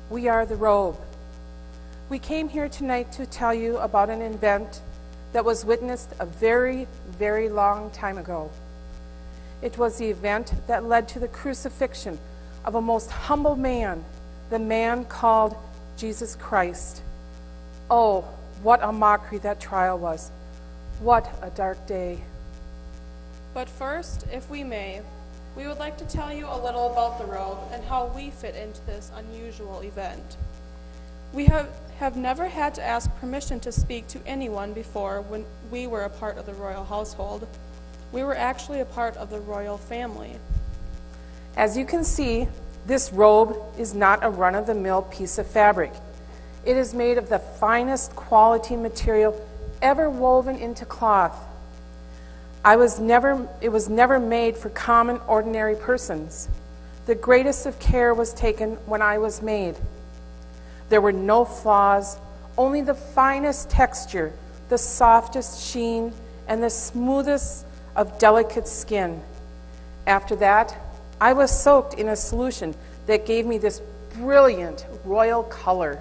We are the Robe. We came here tonight to tell you about an event that was witnessed a very, very long time ago. It was the event that led to the crucifixion of a most humble man, the man called Jesus Christ. Oh, what a mockery that trial was. What a dark day. But first, if we may, we would like to tell you a little about the Robe and how we fit into this unusual event. We have never had to ask permission to speak to anyone before when we were a part of the royal household. We were actually a part of the royal family. As you can see, this robe is not a run-of-the-mill piece of fabric. It is made of the finest quality material ever woven into cloth. It was never made for common, ordinary persons. The greatest of care was taken when I was made. There were no flaws, only the finest texture, the softest sheen, and the smoothest of delicate skin. After that, I was soaked in a solution that gave me this brilliant royal color.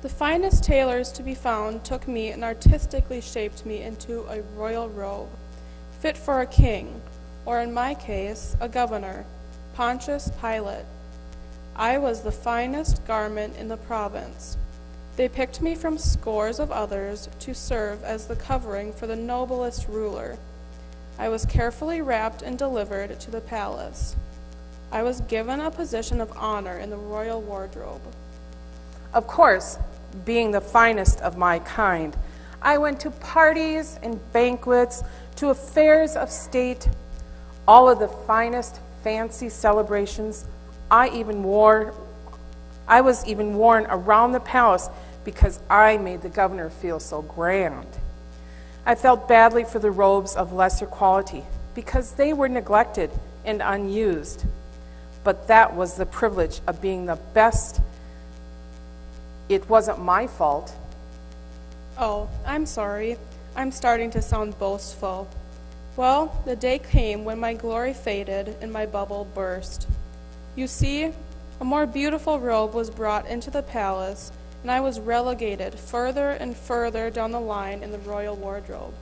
The finest tailors to be found took me and artistically shaped me into a royal robe, fit for a king, or in my case, a governor, Pontius Pilate. I was the finest garment in the province. They picked me from scores of others to serve as the covering for the noblest ruler. I was carefully wrapped and delivered to the palace. I was given a position of honor in the royal wardrobe. Of course, being the finest of my kind, I went to parties and banquets, to affairs of state, all of the finest fancy celebrations. I was even worn around the palace because I made the governor feel so grand. I felt badly for the robes of lesser quality because they were neglected and unused. But that was the privilege of being the best. It wasn't my fault. Oh, I'm sorry. I'm starting to sound boastful. Well, the day came when my glory faded and my bubble burst. You see, a more beautiful robe was brought into the palace, and I was relegated further and further down the line in the royal wardrobe.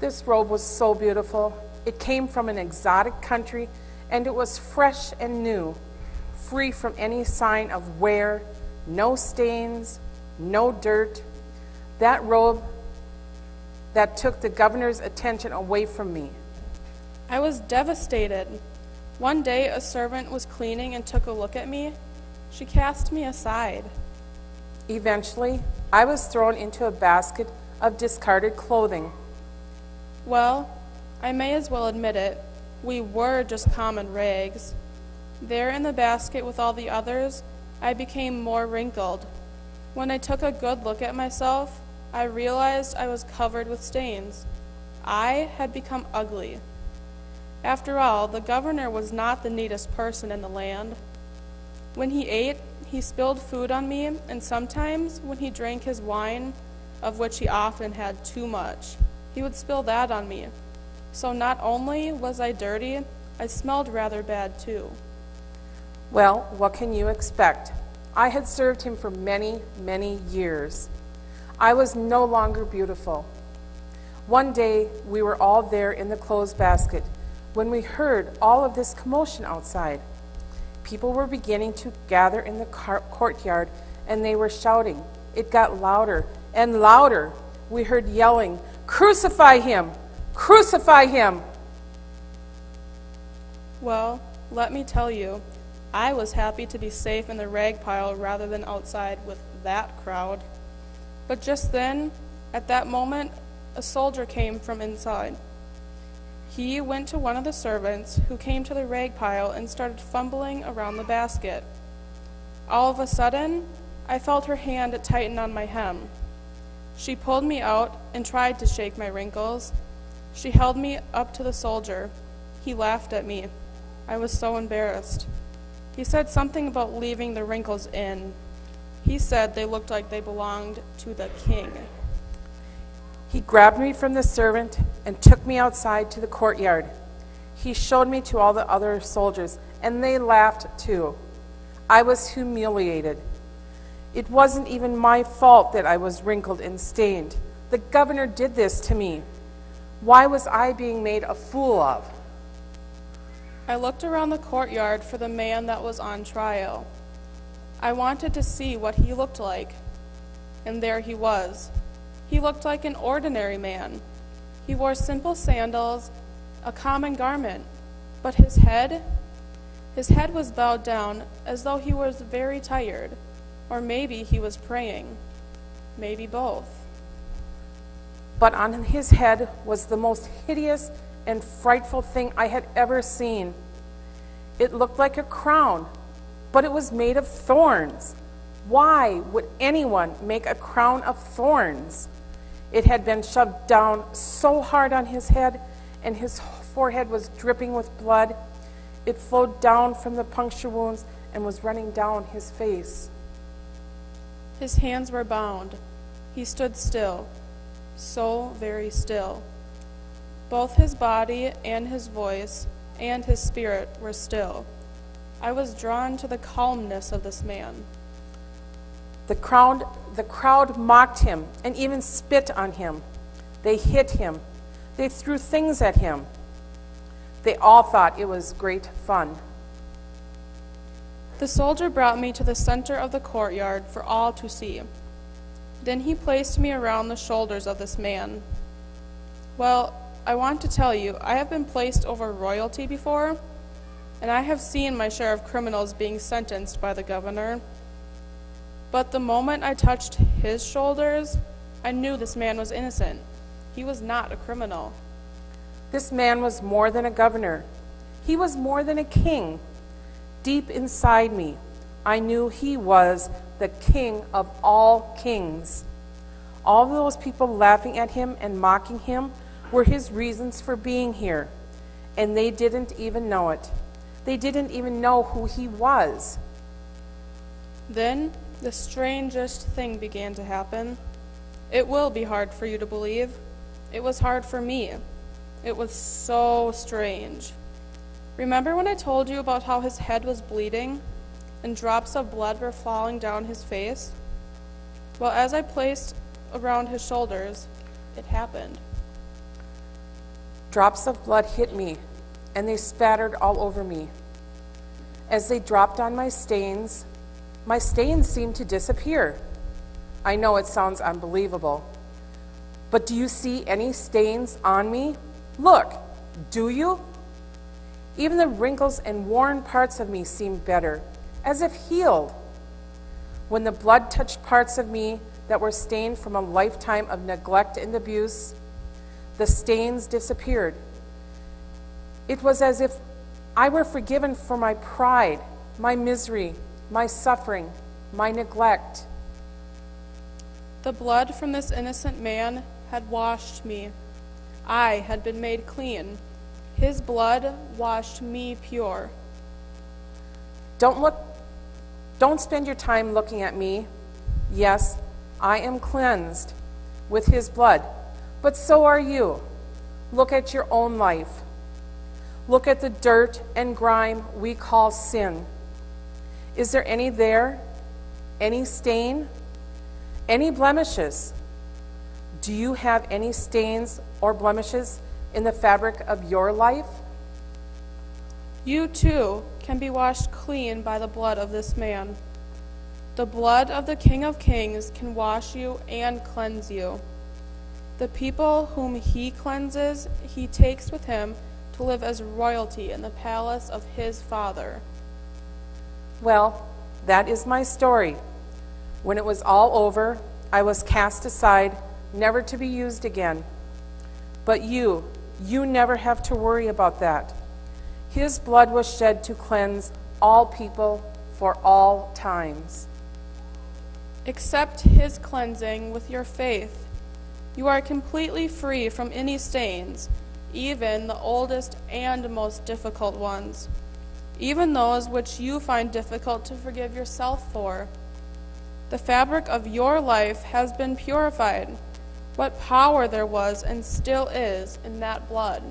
This robe was so beautiful. It came from an exotic country, and it was fresh and new, free from any sign of wear, no stains, no dirt. That robe that took the governor's attention away from me. I was devastated. One day, a servant was cleaning and took a look at me. She cast me aside. Eventually, I was thrown into a basket of discarded clothing. Well, I may as well admit it. We were just common rags. There in the basket with all the others, I became more wrinkled. When I took a good look at myself, I realized I was covered with stains. I had become ugly. After all, the governor was not the neatest person in the land. When he ate, he spilled food on me, and sometimes when he drank his wine, of which he often had too much, he would spill that on me. So not only was I dirty, I smelled rather bad too. Well, what can you expect? I had served him for many, many years. I was no longer beautiful. One day, we were all there in the clothes basket when we heard all of this commotion outside. People were beginning to gather in the courtyard, and they were shouting. It got louder and louder. We heard yelling, "Crucify him! Crucify him!" Well, let me tell you, I was happy to be safe in the rag pile rather than outside with that crowd. But just then, at that moment, a soldier came from inside. He went to one of the servants who came to the rag pile and started fumbling around the basket. All of a sudden, I felt her hand tighten on my hem. She pulled me out and tried to shake my wrinkles. She held me up to the soldier. He laughed at me. I was so embarrassed. He said something about leaving the wrinkles in. He said they looked like they belonged to the king. He grabbed me from the servant and took me outside to the courtyard. He showed me to all the other soldiers, and they laughed too. I was humiliated. It wasn't even my fault that I was wrinkled and stained. The governor did this to me. Why was I being made a fool of? I looked around the courtyard for the man that was on trial. I wanted to see what he looked like. And there he was. He looked like an ordinary man. He wore simple sandals, a common garment, but his head was bowed down as though he was very tired, or maybe he was praying, maybe both. But on his head was the most hideous and frightful thing I had ever seen. It looked like a crown, but it was made of thorns. Why would anyone make a crown of thorns? It had been shoved down so hard on his head, and his forehead was dripping with blood. It flowed down from the puncture wounds and was running down his face. His hands were bound. He stood still, so very still. Both his body and his voice and his spirit were still. I was drawn to the calmness of this man. The crowd mocked him and even spit on him. They hit him. They threw things at him. They all thought it was great fun. The soldier brought me to the center of the courtyard for all to see. Then he placed me around the shoulders of this man. Well, I want to tell you, I have been placed over royalty before, and I have seen my share of criminals being sentenced by the governor. But the moment I touched his shoulders, I knew this man was innocent. He was not a criminal. This man was more than a governor. He was more than a king. Deep inside me, I knew he was the king of all kings. All those people laughing at him and mocking him were his reasons for being here, and they didn't even know it. They didn't even know who he was. Then the strangest thing began to happen. It will be hard for you to believe. It was hard for me. It was so strange. Remember when I told you about how his head was bleeding and drops of blood were falling down his face? Well, as I placed around his shoulders, it happened. Drops of blood hit me, and they spattered all over me. As they dropped on my stains seemed to disappear. I know it sounds unbelievable, but do you see any stains on me? Look, do you? Even the wrinkles and worn parts of me seemed better, as if healed. When the blood touched parts of me that were stained from a lifetime of neglect and abuse, the stains disappeared. It was as if I were forgiven for my pride, my misery, my suffering, my neglect. The blood from this innocent man had washed me. I had been made clean. His blood washed me pure. Don't spend your time looking at me. Yes, I am cleansed with his blood, but so are you. Look at your own life. Look at the dirt and grime we call sin. Is there any there? Any stain? Any blemishes? Do you have any stains or blemishes in the fabric of your life? You too can be washed clean by the blood of this man. The blood of the King of Kings can wash you and cleanse you. The people whom he cleanses, he takes with him to live as royalty in the palace of his Father. Well, that is my story. When it was all over, I was cast aside, never to be used again. But you never have to worry about that. His blood was shed to cleanse all people for all times. Accept his cleansing with your faith. You are completely free from any stains, even the oldest and most difficult ones, even those which you find difficult to forgive yourself for. The fabric of your life has been purified. What power there was and still is in that blood.